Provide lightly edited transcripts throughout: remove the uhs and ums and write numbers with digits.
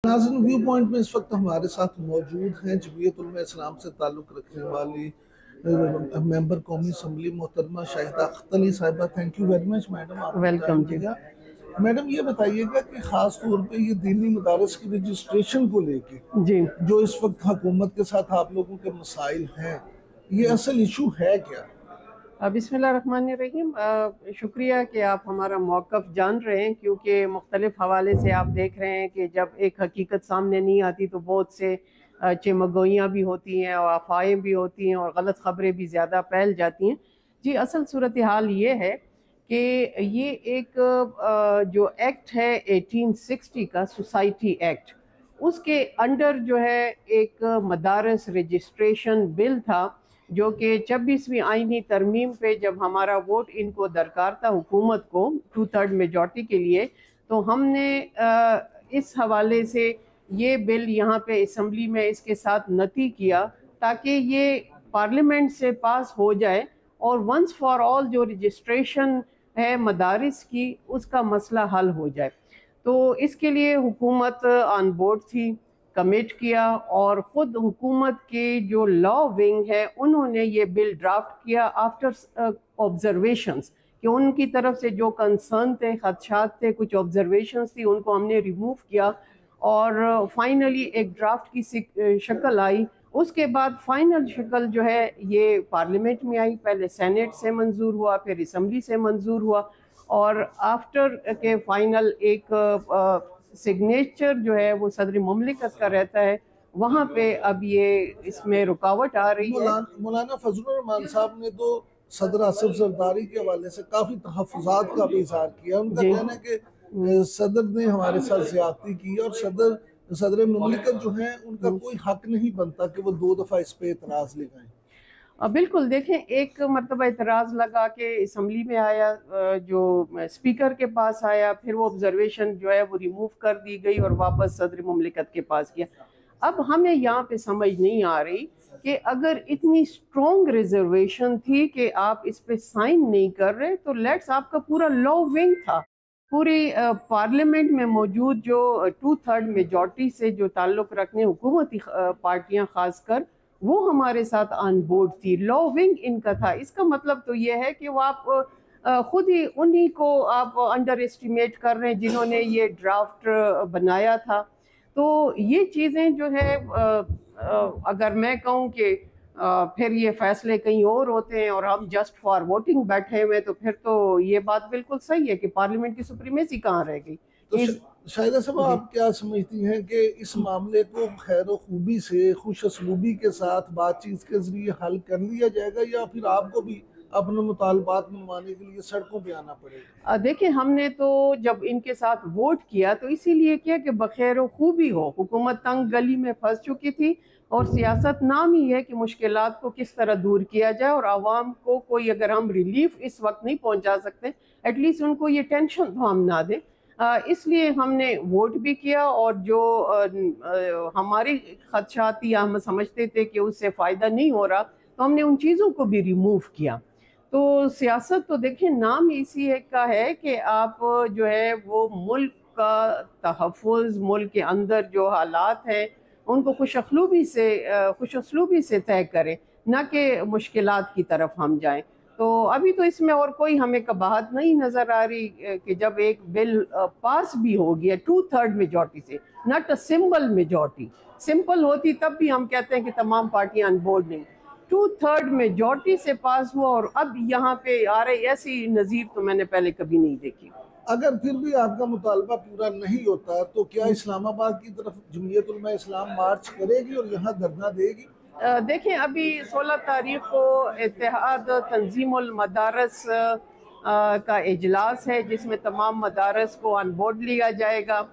नाज़रीन, view point में इस वक्त हमारे साथ मौजूद हैं जमीयत उलमा इस्लाम से ताल्लुक़ रखने वाली मेंबर कौमी असम्बली मोहतरमा शाहिदा अख्तर साहिबा। Thank you very much madam, आपने टाइम वेलकम जी। दिया। मैडम ये बताइएगा कि ख़ास तौर पे ये दीनी मदारस की रजिस्ट्रेशन को लेके जी जो इस वक्त हुकूमत के साथ आप लोगों के मसाइल हैं, ये असल इशू है क्या? बिस्मिल्लाहिर्रहमानिर्रहीम। शुक्रिया कि आप हमारा मौक़िफ़ जान रहे हैं, क्योंकि मुख्तलिफ़ हवाले से आप देख रहे हैं कि जब एक हकीकत सामने नहीं आती तो बहुत से चमगोइयाँ भी होती हैं और अफ़वाहें भी होती हैं और गलत ख़बरें भी ज़्यादा फैल जाती हैं। जी, असल सूरत हाल ये है कि ये एक जो एक्ट है 1860 का सोसाइटी एक्ट, उसके अंडर जो है एक मदारस रजिस्ट्रेशन बिल था, जो कि 26वीं आइनी तरमीम पे जब हमारा वोट इनको दरकार था हुकूमत को 2/3 मेजॉरिटी के लिए, तो हमने इस हवाले से ये बिल यहाँ पे असम्बली में इसके साथ नती किया ताकि ये पार्लियामेंट से पास हो जाए और वंस फॉर ऑल जो रजिस्ट्रेशन है मदारिस की उसका मसला हल हो जाए। तो इसके लिए हुकूमत ऑन बोर्ड थी, कमिट किया, और ख़ुद हुकूमत के जो लॉ विंग है उन्होंने ये बिल ड्राफ्ट किया आफ्टर ऑब्जर्वेशंस, कि उनकी तरफ से जो कंसर्न थे, खदशात थे, कुछ ऑब्जर्वेशंस थी, उनको हमने रिमूव किया और फाइनली एक ड्राफ्ट की शक्ल आई। उसके बाद फाइनल शक्ल जो है ये पार्लियामेंट में आई, पहले सेनेट से मंजूर हुआ, फिर असम्बली से मंजूर हुआ, और आफ्टर के फाइनल एक सिग्नेचर जो है वो सदर मुमलिकत का रहता है, वहाँ पे अब ये इसमें रुकावट आ रही है। मौलाना फजलुर रहमान साहब ने तो सदर आसिफ जरदारी के हवाले से काफ़ी तहफ़्फ़ुज़ात का भी इज़हार किया। उनका जी कहना है कि सदर ने हमारे साथ ज़्यादती की और सदर मुमलिकत जो है उनका कोई हक नहीं बनता कि वो 2 दफ़ा इस पे एतराज़ लगाएं। बिल्कुल, देखें, एक मरतबा एतराज़ लगा के असम्बली में आया, जो स्पीकर के पास आया, फिर वो ऑब्जर्वेशन जो है वो रिमूव कर दी गई और वापस सदर मुमलिकत के पास किया। अब हमें यहाँ पे समझ नहीं आ रही कि अगर इतनी स्ट्रॉन्ग रिजर्वेशन थी कि आप इस पे साइन नहीं कर रहे, तो लेट्स, आपका पूरा लॉ विंग था, पूरी पार्लियामेंट में मौजूद जो 2/3 मेजॉरिटी से जो ताल्लुक़ रखने हुकूमती पार्टियाँ खासकर, वो हमारे साथ ऑन बोर्ड थी, लॉ विंग इनका था। इसका मतलब तो ये है कि वो आप खुद ही उन्हीं को आप अंडर एस्टिमेट कर रहे हैं जिन्होंने ये ड्राफ्ट बनाया था। तो ये चीज़ें जो है अगर मैं कहूँ कि फिर ये फैसले कहीं और होते हैं और हम जस्ट फॉर वोटिंग बैठे हुए, तो फिर तो ये बात बिल्कुल सही है कि पार्लियामेंट की सुप्रीमेसी कहाँ रह गई। तो इस शाहिदा साहब, जी आप क्या समझती हैं कि इस मामले को खैर खूबी से खुश असलूबी के साथ बातचीत के जरिए हल कर लिया जाएगा, या फिर आपको भी अपने मुतालबात मनवाने के लिए सड़कों पे आना पड़ेगा? देखिए, हमने तो जब इनके साथ वोट किया तो इसीलिए किया कि बखैर खूबी हो। हुकूमत तंग गली में फंस चुकी थी और सियासत नाम ही है कि मुश्किलात को किस तरह दूर किया जाए, और आवाम को कोई अगर हम रिलीफ इस वक्त नहीं पहुंचा सकते, एटलीस्ट उनको ये टेंशन तो हम ना दें। इसलिए हमने वोट भी किया, और जो हमारी खदशात या हम समझते थे कि उससे फ़ायदा नहीं हो रहा, तो हमने उन चीज़ों को भी रिमूव किया। तो सियासत तो देखिए नाम इसी एक का है कि आप जो है वो मुल्क का तहफ़्फ़ुज़, मुल्क के अंदर जो हालात हैं उनको खुश उसलूबी से तय करें, ना कि मुश्किलात की तरफ हम जाएं। तो अभी तो इसमें और कोई हमें कबाहत नहीं नज़र आ रही कि जब एक बिल पास भी हो गया 2/3 मेजॉरिटी से, not a simple majority. Simple होती तब भी हम कहते हैं कि तमाम पार्टियां ऑन बोर्ड नहीं, 2/3 मेजॉरिटी से पास हुआ और अब यहाँ पे आ रही, ऐसी नज़ीर तो मैंने पहले कभी नहीं देखी। अगर फिर भी आपका मुतालबा पूरा नहीं होता तो क्या इस्लामाबाद की तरफ जमीयत उलमा इस्लाम मार्च करेगी और यहाँ धरना देगी? देखें, अभी 16 तारीख को इत्तेहाद तंजीमुल मदारस का इजलास है, जिसमें तमाम मदारस को ऑन बोर्ड लिया जाएगा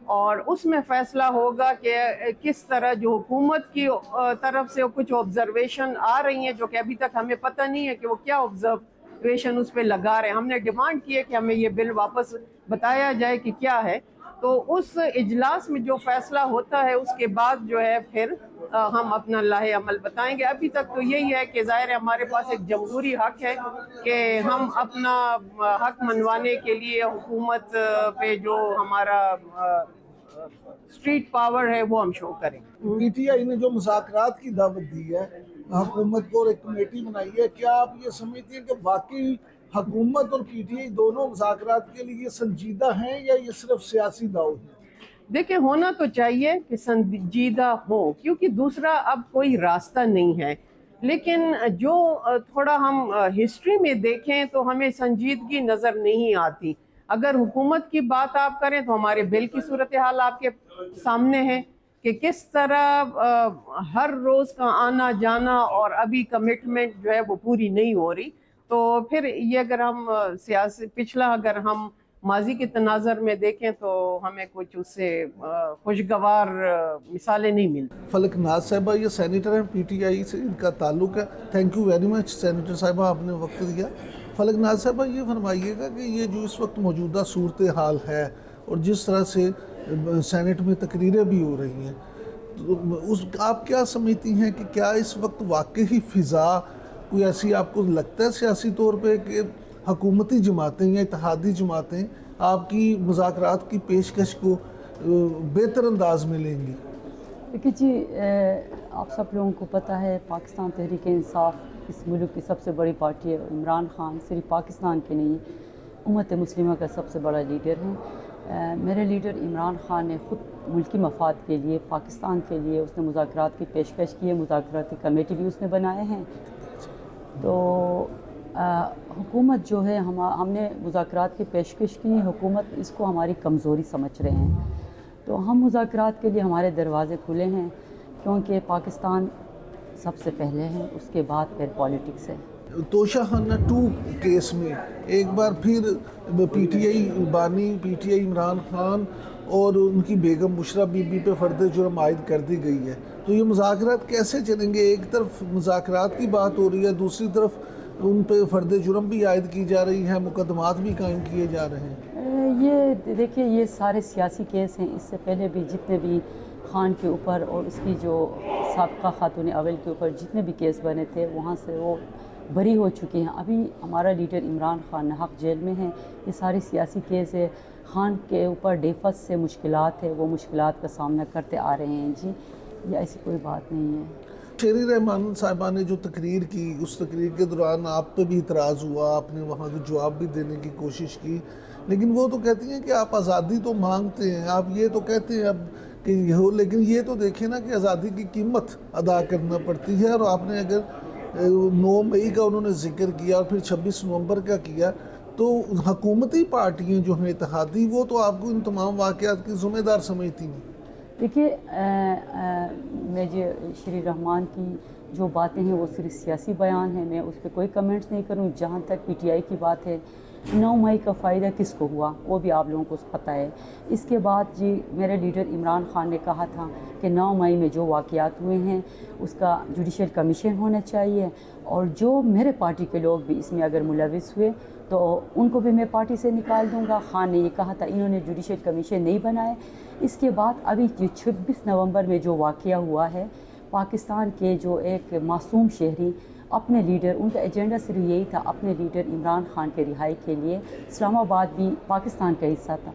और उसमें फ़ैसला होगा कि किस तरह जो हुकूमत की तरफ से कुछ ऑब्जर्वेशन आ रही हैं, जो कि अभी तक हमें पता नहीं है कि वो क्या ऑब्जर्वेशन उस पर लगा रहे हैं। हमने डिमांड की है कि हमें ये बिल वापस बताया जाए कि क्या है। तो उस इजलास में जो फैसला होता है उसके बाद जो है फिर हम अपना लाहे अमल बताएंगे। अभी तक तो यही है कि ज़ाहिर है हमारे पास एक जमहूरी हक है कि हम अपना हक मनवाने के लिए हुकूमत पे जो हमारा स्ट्रीट पावर है वो हम शो करें। पीटीआई ने जो मुज़ाकरात की दावत दी है हुकूमत को और एक कमेटी बनाई है, क्या आप ये समझते हैं कि वाकई हुकूमत और पीटीआई दोनों मुज़ाकरात के लिए संजीदा हैं या ये सिर्फ सियासी दाव है? देखिए, होना तो चाहिए कि संजीदा हो, क्योंकि दूसरा अब कोई रास्ता नहीं है। लेकिन जो थोड़ा हम हिस्ट्री में देखें तो हमें संजीदगी नज़र नहीं आती। अगर हुकूमत की बात आप करें तो हमारे बिल की सूरत हाल आपके सामने है कि किस तरह हर रोज़ का आना जाना और अभी कमिटमेंट जो है वो पूरी नहीं हो रही। तो फिर ये अगर हम सियासी पिछला अगर हम माजी के तनाज़र में देखें तो हमें कुछ उससे खुशगवार मिसालें नहीं मिलती। फलक नाज साहिबा ये सेनेटर हैं, पीटीआई से इनका ताल्लुक है। Thank you very much senator साहिबा, आपने वक्त दिया। फलक नाज साहिबा ये फरमाइएगा कि ये जो इस वक्त मौजूदा सूरत हाल है और जिस तरह से सेनेट में तकरीरें भी हो रही हैं, तो उस आप क्या समझती हैं कि क्या इस वक्त वाकई फ़िज़ा कोई ऐसी आपको लगता है सियासी तौर पे कि हुकूमती जमातें या इत्तेहादी जमातें आपकी मुज़ाकरात की पेशकश को बेहतर अंदाज में लेंगी? देखिए जी, आप सब लोगों को पता है पाकिस्तान तहरीक इंसाफ इस मुल्क की सबसे बड़ी पार्टी है। इमरान खान सिर्फ पाकिस्तान के नहीं, उम्मत मुस्लिमा का सबसे बड़ा लीडर है। मेरे लीडर इमरान खान ने ख़ुद मुल्की मफाद के लिए, पाकिस्तान के लिए उसने मुज़ाकरात की पेशकश की है। मुज़ाकराती कमेटी भी उसने बनाए हैं। तो हुकूमत जो है हमने मुज़ाकरात की पेशकश की, हुकूमत इसको हमारी कमज़ोरी समझ रहे हैं। तो हम मुज़ाकरात के लिए हमारे दरवाज़े खुले हैं, क्योंकि पाकिस्तान सबसे पहले है, उसके बाद फिर पॉलिटिक्स है। तोशाखाना 2 केस में एक बार फिर पीटीआई बानी, पीटीआई इमरान खान और उनकी बेगम बुशरा बीबी पे फ़र्द जुर्म आयद कर दी गई है। तो ये मुज़ाकरात कैसे चलेंगे? एक तरफ मुज़ाकरात की बात हो रही है, दूसरी तरफ उन पे फ़र्द जुर्म भी आयद की जा रही है, मुकदमात भी कायम किए जा रहे हैं। ये देखिए, ये सारे सियासी केस हैं। इससे पहले भी जितने भी खान के ऊपर और उसकी जो साबका खातून अवल के ऊपर जितने भी केस बने थे, वहाँ से वो बरी हो चुकी हैं। अभी हमारा लीडर इमरान खान नाहक जेल में है। ये सारे सियासी केस है। खान के ऊपर डेफस से मुश्किलात है, वो मुश्किलात का सामना करते आ रहे हैं जी। ये ऐसी कोई बात नहीं है। शेरी रहमान साहिबा ने जो तकरीर की, उस तकरीर के दौरान आप पे भी इतराज़ हुआ, आपने वहाँ के जवाब भी देने की कोशिश की, लेकिन वो तो कहती हैं कि आप आज़ादी तो मांगते हैं, आप ये तो कहते हैं अब कि ये हो, लेकिन ये तो देखें ना कि आज़ादी की कीमत अदा करना पड़ती है। और आपने अगर 9 मई का उन्होंने जिक्र किया और फिर 26 नवंबर का किया, तो हुकूमती पार्टियाँ जो हैं इत्तेहादी, वो तो आपको इन तमाम वाक़यात की ज़िम्मेदार समझती हैं। देखिए, मैं जो श्री रहमान की जो बातें हैं वो सिर्फ सियासी बयान है, मैं उस पर कोई कमेंट्स नहीं करूँ। जहाँ तक पीटीआई की बात है, 9 मई का फ़ायदा किसको हुआ वो भी आप लोगों को पता है। इसके बाद जी मेरे लीडर इमरान खान ने कहा था कि 9 मई में जो वाक़यात हुए हैं उसका जुडिशल कमीशन होना चाहिए, और जो मेरे पार्टी के लोग भी इसमें अगर मुलविस हुए तो उनको भी मैं पार्टी से निकाल दूंगा। खान ने ये कहा था, इन्होंने जुडिशल कमीशन नहीं बनाए। इसके बाद अभी जो 26 नवंबर में जो वाक़या हुआ है, पाकिस्तान के जो एक मासूम शहरी अपने लीडर, उनका एजेंडा सिर्फ यही था अपने लीडर इमरान खान के रिहाई के लिए। इस्लामाबाद भी पाकिस्तान का हिस्सा था,